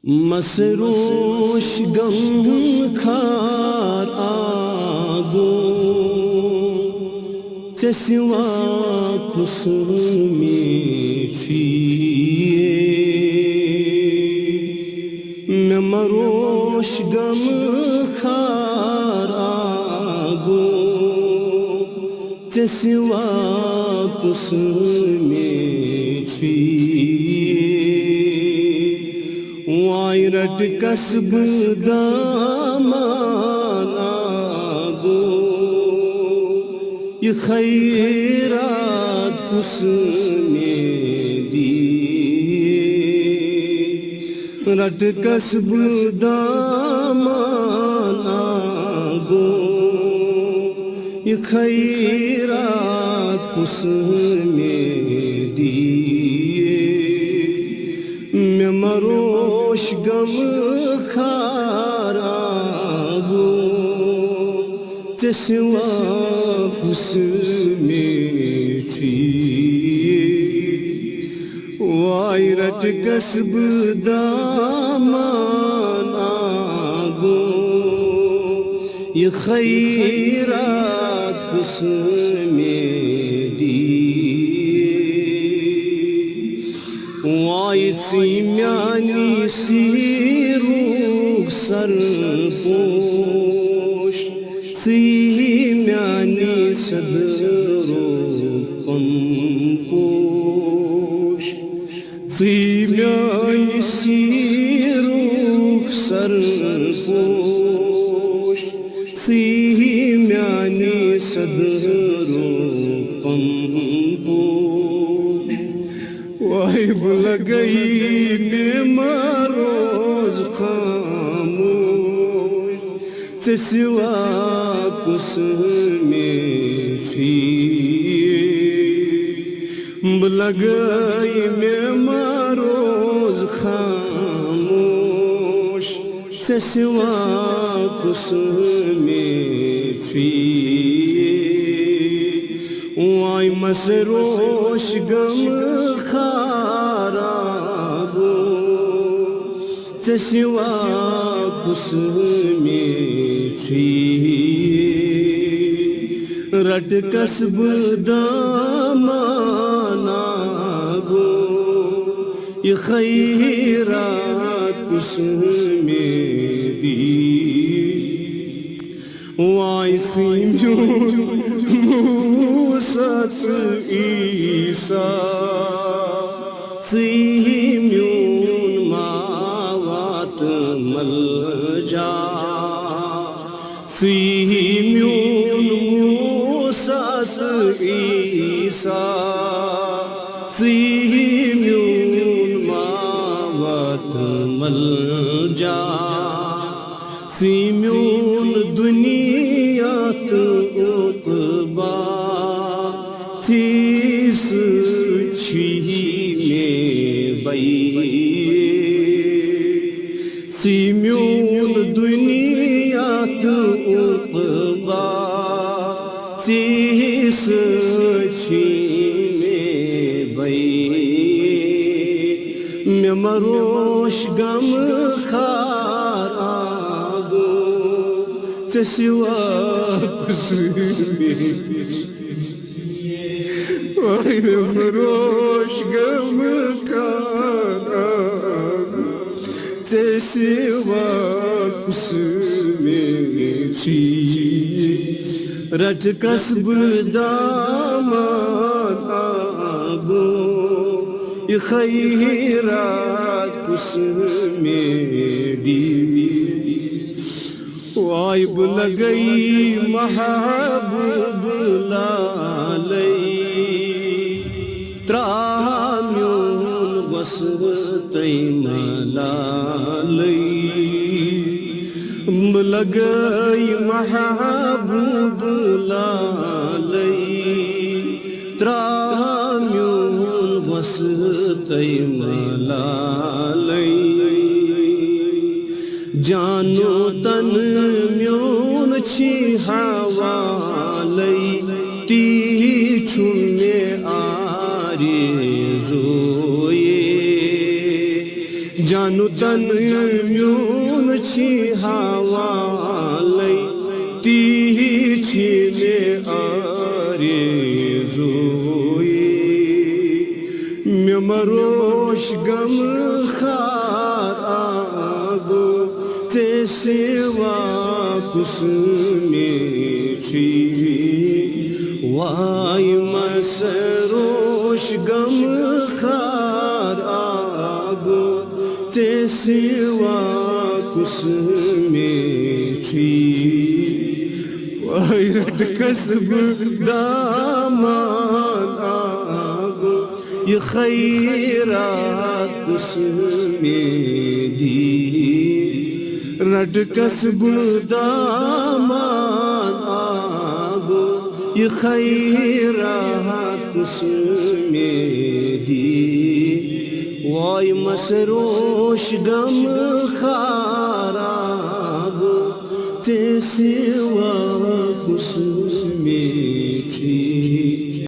مسروش غم خار آگو چسوا کسمی چھیے میں مروش غم خار آگو چسوا کسمی چھیے وائی رٹ کسب دامان آگو یہ خیرات کس میں دیے رٹ کسب دامان آگو یہ خیرات کس میں دیے میں مروش غم خار آگو چسوا کسمی چھیے وائی رٹ کسب دامان آگو یہ خیرات کسمی وائی سیمیانی سی روح سر پوش سیمیانی صدر پن پوش سیمیانی سی روح سر پوش سیمیانی صدر پن پوش وائی بلگئی میں مروز خاموش چسوا کسمی چھیے بلگئی میں مروز خاموش چسوا کسمی چھیے وائی مسروش غم خار آگو چسوا کسمی چھیے رٹ کسب دامان آگو یہ خیرات کسمی دیے وائی سیمیون موسیٰ عیسیٰ سیمیون ماوات ملجا سیمیون موسیٰ عیسیٰ سیمیون ماوات ملجا سیمیون دنیات عقبا چیز چھیے میں بئیے سیمیون دنیات عقبا چیز چھیے میں بئیے میں مروش غم خار آگو چسوا کسمی وائی مروش غم خار آگو چسوا کسمی چھیے رٹ کسب دامان آگو یہ خیرات کسمی دیے وائی بلگئی محبوب لالی ترامیون وسطی ملالی بلگئی محبوب لالی ترامیون وسطی ملالی جانو تن میون چھی حوالی تی چھنے آرزوئے جانو تن میون چھی حوالے تی چھی میں آرزوئی میں مروش غم خار آگو تے سوا کس میں چھی وائی مسروش غم خار آگو تے سوا کس میں چھی وائی رٹ کسب دامان آگو یہ خیرات کس میں دی رٹ کسب دامان آگو یہ خیرات کس میں دی وائی مسروش غم خار آگو تے سوا کس میں چھی